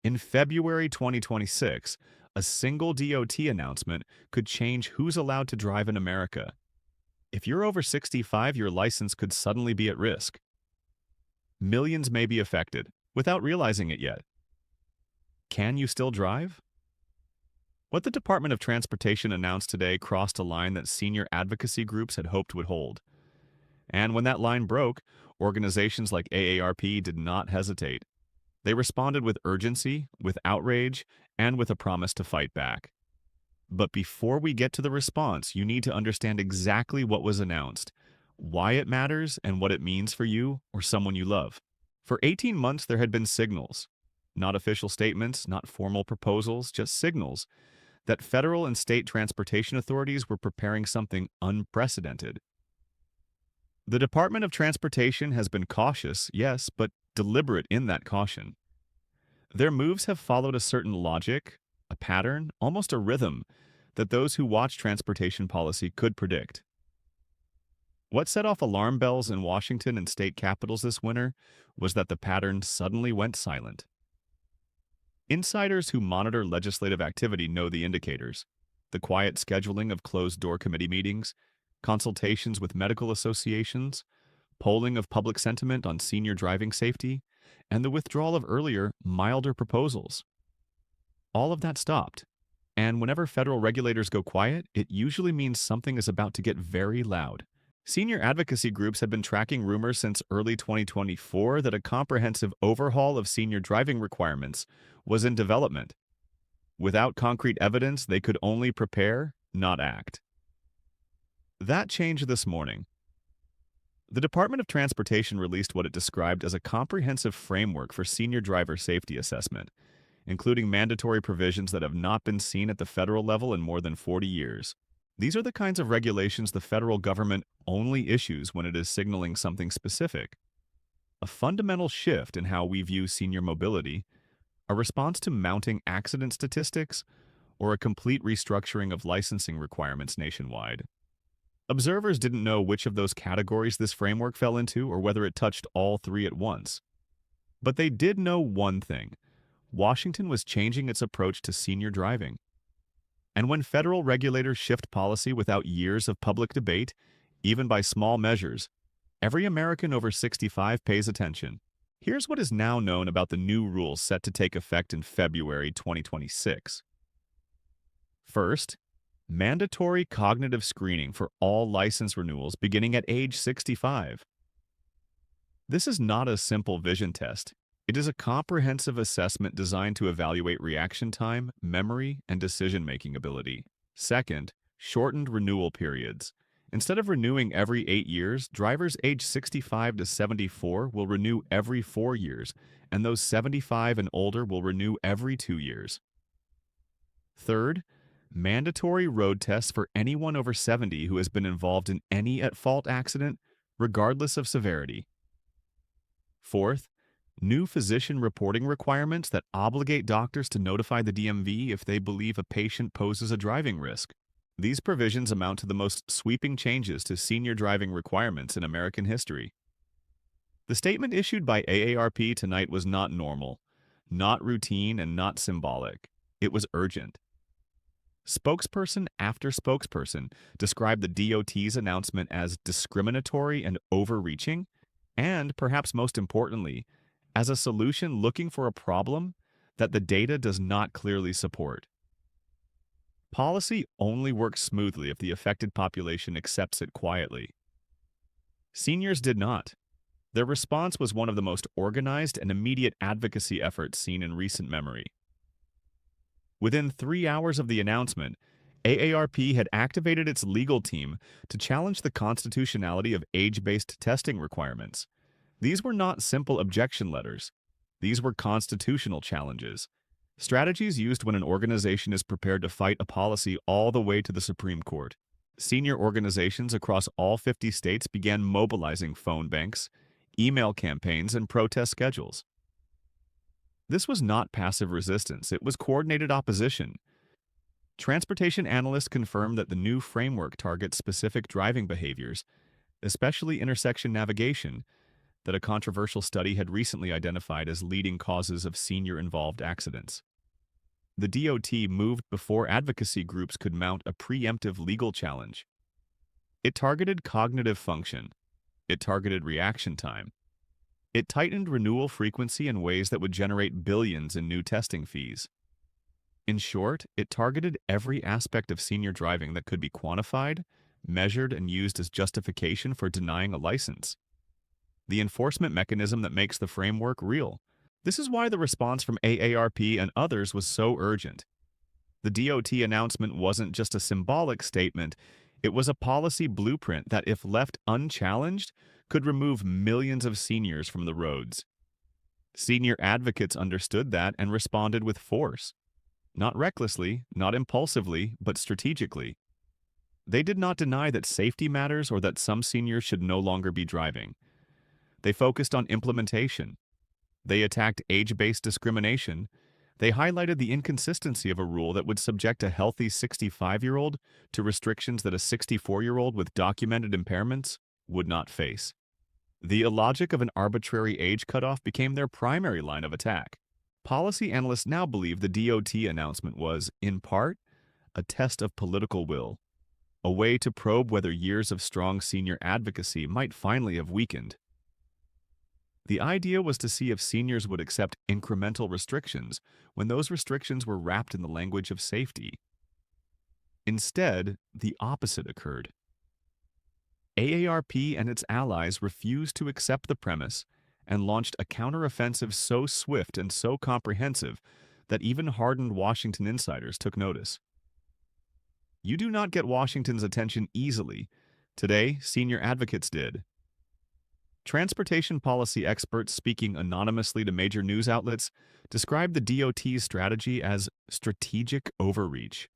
In February 2026, a single DOT announcement could change who's allowed to drive in America. If you're over 65, your license could suddenly be at risk. Millions may be affected without realizing it yet. Can you still drive? What the Department of Transportation announced today crossed a line that senior advocacy groups had hoped would hold. And when that line broke, organizations like AARP did not hesitate. They responded with urgency, with outrage, and with a promise to fight back. But before we get to the response, you need to understand exactly what was announced, why it matters, and what it means for you or someone you love. For 18 months, there had been signals, not official statements, not formal proposals, just signals, that federal and state transportation authorities were preparing something unprecedented. The Department of Transportation has been cautious, yes, but deliberate in that caution. Their moves have followed a certain logic, a pattern, almost a rhythm that those who watch transportation policy could predict. What set off alarm bells in Washington and state capitals this winter was that the pattern suddenly went silent. Insiders who monitor legislative activity know the indicators: the quiet scheduling of closed-door committee meetings, consultations with medical associations, polling of public sentiment on senior driving safety, and the withdrawal of earlier, milder proposals. All of that stopped. And whenever federal regulators go quiet, it usually means something is about to get very loud. Senior advocacy groups had been tracking rumors since early 2024 that a comprehensive overhaul of senior driving requirements was in development. Without concrete evidence, they could only prepare, not act. That changed this morning. The Department of Transportation released what it described as a comprehensive framework for senior driver safety assessment, including mandatory provisions that have not been seen at the federal level in more than 40 years. These are the kinds of regulations the federal government only issues when it is signaling something specific. A fundamental shift in how we view senior mobility, a response to mounting accident statistics, or a complete restructuring of licensing requirements nationwide. Observers didn't know which of those categories this framework fell into or whether it touched all three at once. But they did know one thing: Washington was changing its approach to senior driving. And when federal regulators shift policy without years of public debate, even by small measures, every American over 65 pays attention. Here's what is now known about the new rules set to take effect in February 2026. First, mandatory cognitive screening for all license renewals beginning at age 65. This is not a simple vision test. It is a comprehensive assessment designed to evaluate reaction time, memory, and decision-making ability. Second, shortened renewal periods. Instead of renewing every 8 years, drivers age 65 to 74 will renew every 4 years, and those 75 and older will renew every 2 years. Third, mandatory road tests for anyone over 70 who has been involved in any at-fault accident, regardless of severity. Fourth, new physician reporting requirements that obligate doctors to notify the DMV if they believe a patient poses a driving risk. These provisions amount to the most sweeping changes to senior driving requirements in American history. The statement issued by AARP tonight was not normal, not routine, and not symbolic. It was urgent. Spokesperson after spokesperson described the DOT's announcement as discriminatory and overreaching, and, perhaps most importantly, as a solution looking for a problem that the data does not clearly support. Policy only works smoothly if the affected population accepts it quietly. Seniors did not. Their response was one of the most organized and immediate advocacy efforts seen in recent memory. Within 3 hours of the announcement, AARP had activated its legal team to challenge the constitutionality of age-based testing requirements. These were not simple objection letters. These were constitutional challenges, strategies used when an organization is prepared to fight a policy all the way to the Supreme Court. Senior organizations across all 50 states began mobilizing phone banks, email campaigns, and protest schedules. This was not passive resistance, it was coordinated opposition. Transportation analysts confirmed that the new framework targets specific driving behaviors, especially intersection navigation, that a controversial study had recently identified as leading causes of senior-involved accidents. The DOT moved before advocacy groups could mount a preemptive legal challenge. It targeted cognitive function. It targeted reaction time. It tightened renewal frequency in ways that would generate billions in new testing fees. In short, it targeted every aspect of senior driving that could be quantified, measured, and used as justification for denying a license. The enforcement mechanism that makes the framework real. This is why the response from AARP and others was so urgent. The DOT announcement wasn't just a symbolic statement, it was a policy blueprint that, if left unchallenged, could remove millions of seniors from the roads. Senior advocates understood that and responded with force. Not recklessly, not impulsively, but strategically. They did not deny that safety matters or that some seniors should no longer be driving. They focused on implementation. They attacked age-based discrimination. They highlighted the inconsistency of a rule that would subject a healthy 65-year-old to restrictions that a 64-year-old with documented impairments would not face. The illogic of an arbitrary age cutoff became their primary line of attack. Policy analysts now believe the DOT announcement was, in part, a test of political will, a way to probe whether years of strong senior advocacy might finally have weakened. The idea was to see if seniors would accept incremental restrictions when those restrictions were wrapped in the language of safety. Instead, the opposite occurred. AARP and its allies refused to accept the premise and launched a counteroffensive so swift and so comprehensive that even hardened Washington insiders took notice. You do not get Washington's attention easily. Today, senior advocates did. Transportation policy experts speaking anonymously to major news outlets described the DOT's strategy as strategic overreach,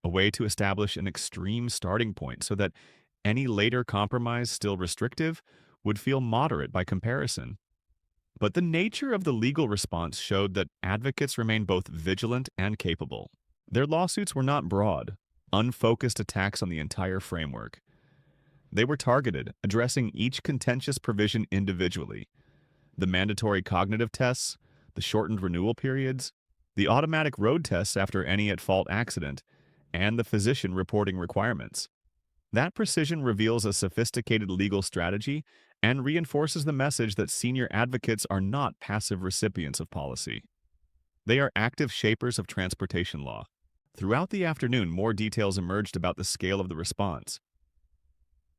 a way to establish an extreme starting point so that any later compromise still restrictive would feel moderate by comparison. But the nature of the legal response showed that advocates remained both vigilant and capable. Their lawsuits were not broad, unfocused attacks on the entire framework. They were targeted, addressing each contentious provision individually. The mandatory cognitive tests, the shortened renewal periods, the automatic road tests after any at-fault accident, and the physician reporting requirements. That precision reveals a sophisticated legal strategy and reinforces the message that senior advocates are not passive recipients of policy. They are active shapers of transportation law. Throughout the afternoon, more details emerged about the scale of the response.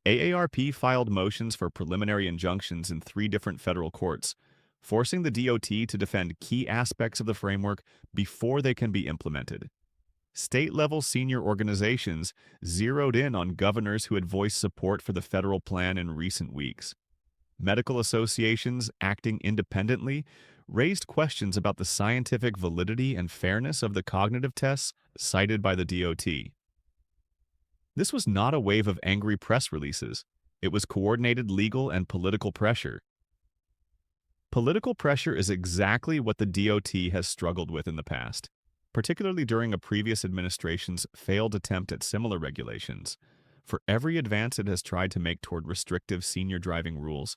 AARP filed motions for preliminary injunctions in 3 different federal courts, forcing the DOT to defend key aspects of the framework before they can be implemented. State-level senior organizations zeroed in on governors who had voiced support for the federal plan in recent weeks. Medical associations, acting independently, raised questions about the scientific validity and fairness of the cognitive tests cited by the DOT. This was not a wave of angry press releases. It was coordinated legal and political pressure. Political pressure is exactly what the DOT has struggled with in the past, particularly during a previous administration's failed attempt at similar regulations. For every advance it has tried to make toward restrictive senior driving rules,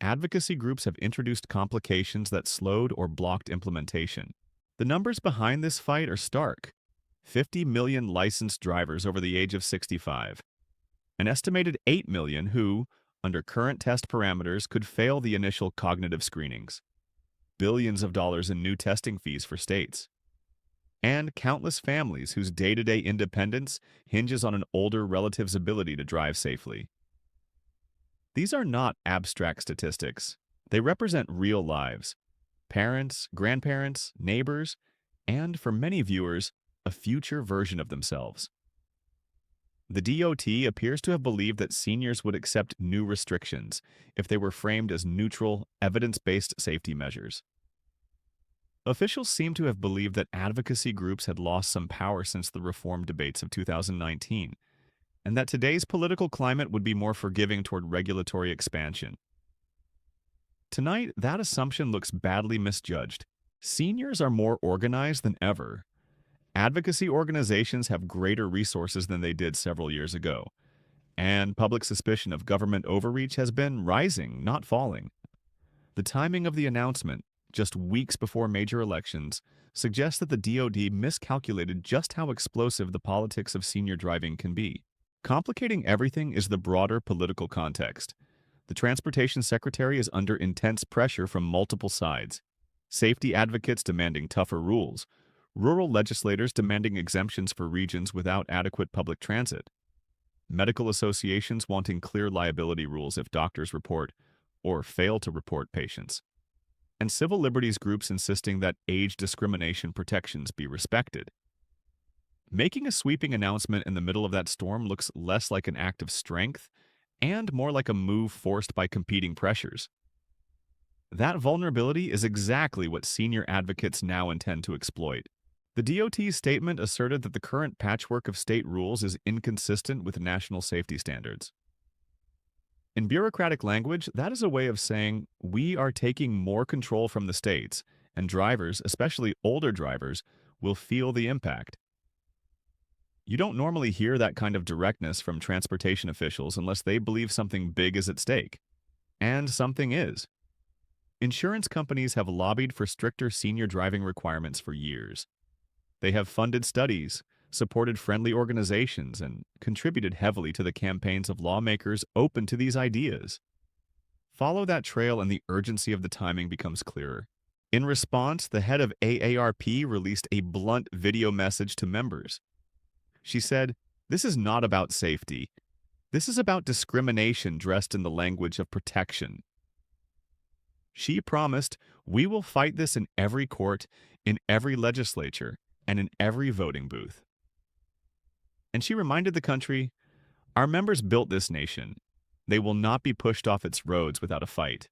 advocacy groups have introduced complications that slowed or blocked implementation. The numbers behind this fight are stark. 50 million licensed drivers over the age of 65. An estimated 8 million who, under current test parameters, could fail the initial cognitive screenings. Billions of dollars in new testing fees for states. And countless families whose day-to-day independence hinges on an older relative's ability to drive safely. These are not abstract statistics. They represent real lives. Parents, grandparents, neighbors, and, for many viewers, a future version of themselves. The DOT appears to have believed that seniors would accept new restrictions if they were framed as neutral, evidence-based safety measures. Officials seem to have believed that advocacy groups had lost some power since the reform debates of 2019, and that today's political climate would be more forgiving toward regulatory expansion. Tonight, that assumption looks badly misjudged. Seniors are more organized than ever. Advocacy organizations have greater resources than they did several years ago, and public suspicion of government overreach has been rising, not falling. The timing of the announcement, just weeks before major elections, suggests that the DoD miscalculated just how explosive the politics of senior driving can be. Complicating everything is the broader political context. The Transportation Secretary is under intense pressure from multiple sides. Safety advocates demanding tougher rules, rural legislators demanding exemptions for regions without adequate public transit, medical associations wanting clear liability rules if doctors report or fail to report patients, and civil liberties groups insisting that age discrimination protections be respected. Making a sweeping announcement in the middle of that storm looks less like an act of strength and more like a move forced by competing pressures. That vulnerability is exactly what senior advocates now intend to exploit. The DOT's statement asserted that the current patchwork of state rules is inconsistent with national safety standards. In bureaucratic language, that is a way of saying we are taking more control from the states, and drivers, especially older drivers, will feel the impact. You don't normally hear that kind of directness from transportation officials unless they believe something big is at stake. And something is. Insurance companies have lobbied for stricter senior driving requirements for years. They have funded studies, supported friendly organizations, and contributed heavily to the campaigns of lawmakers open to these ideas. Follow that trail and the urgency of the timing becomes clearer. In response, the head of AARP released a blunt video message to members. She said, "This is not about safety. This is about discrimination dressed in the language of protection." She promised, "We will fight this in every court, in every legislature, and in every voting booth." And she reminded the country, "Our members built this nation. They will not be pushed off its roads without a fight."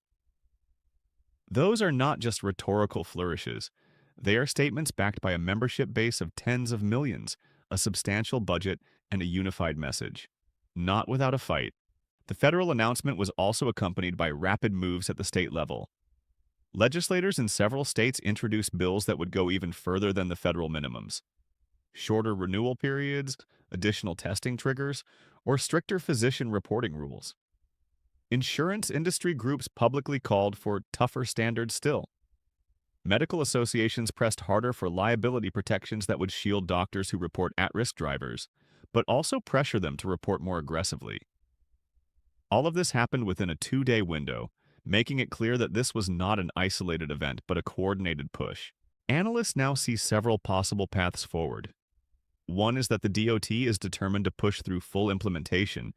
Those are not just rhetorical flourishes. They are statements backed by a membership base of tens of millions, a substantial budget, and a unified message. Not without a fight. The federal announcement was also accompanied by rapid moves at the state level. Legislators in several states introduced bills that would go even further than the federal minimums. Shorter renewal periods, additional testing triggers, or stricter physician reporting rules. Insurance industry groups publicly called for tougher standards still. Medical associations pressed harder for liability protections that would shield doctors who report at-risk drivers, but also pressure them to report more aggressively. All of this happened within a 2-day window, making it clear that this was not an isolated event but a coordinated push. Analysts now see several possible paths forward. One is that the DOT is determined to push through full implementation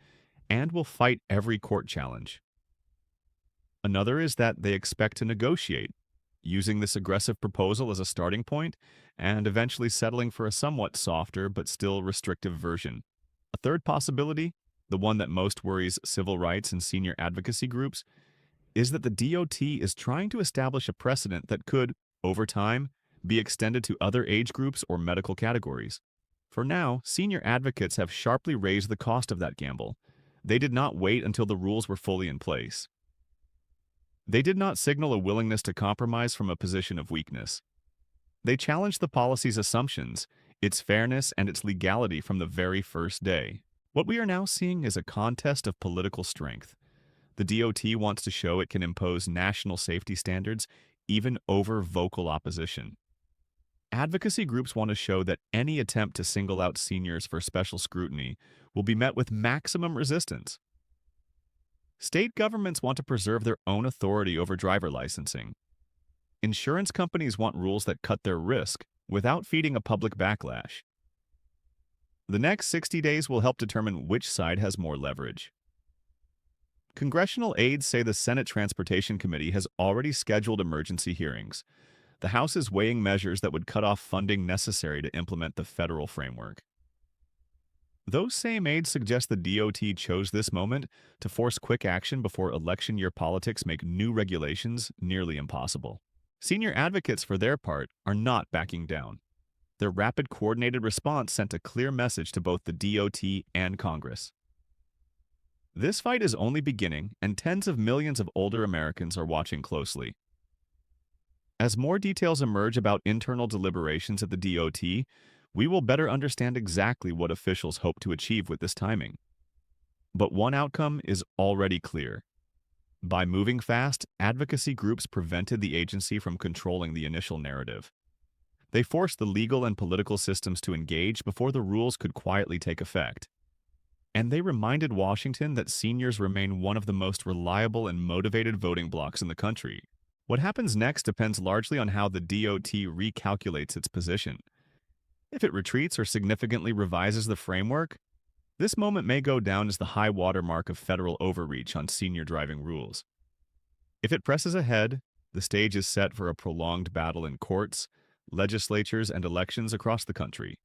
and will fight every court challenge. Another is that they expect to negotiate, using this aggressive proposal as a starting point and eventually settling for a somewhat softer but still restrictive version. A third possibility, the one that most worries civil rights and senior advocacy groups, is that the DOT is trying to establish a precedent that could, over time, be extended to other age groups or medical categories. For now, senior advocates have sharply raised the cost of that gamble. They did not wait until the rules were fully in place. They did not signal a willingness to compromise from a position of weakness. They challenged the policy's assumptions, its fairness, and its legality from the very first day. What we are now seeing is a contest of political strength. The DOT wants to show it can impose national safety standards even over vocal opposition. Advocacy groups want to show that any attempt to single out seniors for special scrutiny will be met with maximum resistance. State governments want to preserve their own authority over driver licensing. Insurance companies want rules that cut their risk without feeding a public backlash. The next 60 days will help determine which side has more leverage. Congressional aides say the Senate Transportation Committee has already scheduled emergency hearings. The House is weighing measures that would cut off funding necessary to implement the federal framework. Those same aides suggest the DOT chose this moment to force quick action before election year politics make new regulations nearly impossible. Senior advocates, for their part, are not backing down. Their rapid coordinated response sent a clear message to both the DOT and Congress. This fight is only beginning, and tens of millions of older Americans are watching closely. As more details emerge about internal deliberations at the DOT, we will better understand exactly what officials hope to achieve with this timing. But one outcome is already clear. By moving fast, advocacy groups prevented the agency from controlling the initial narrative. They forced the legal and political systems to engage before the rules could quietly take effect. And they reminded Washington that seniors remain one of the most reliable and motivated voting blocs in the country. What happens next depends largely on how the DOT recalculates its position. If it retreats or significantly revises the framework, this moment may go down as the high watermark of federal overreach on senior driving rules. If it presses ahead, the stage is set for a prolonged battle in courts, legislatures, and elections across the country.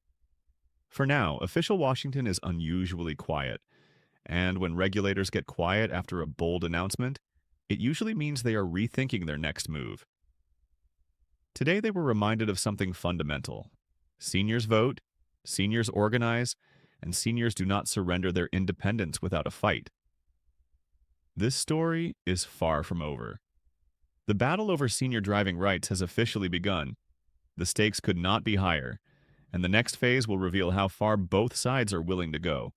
For now, official Washington is unusually quiet, and when regulators get quiet after a bold announcement, it usually means they are rethinking their next move. Today, they were reminded of something fundamental. Seniors vote, seniors organize, and seniors do not surrender their independence without a fight. This story is far from over. The battle over senior driving rights has officially begun. The stakes could not be higher, and the next phase will reveal how far both sides are willing to go.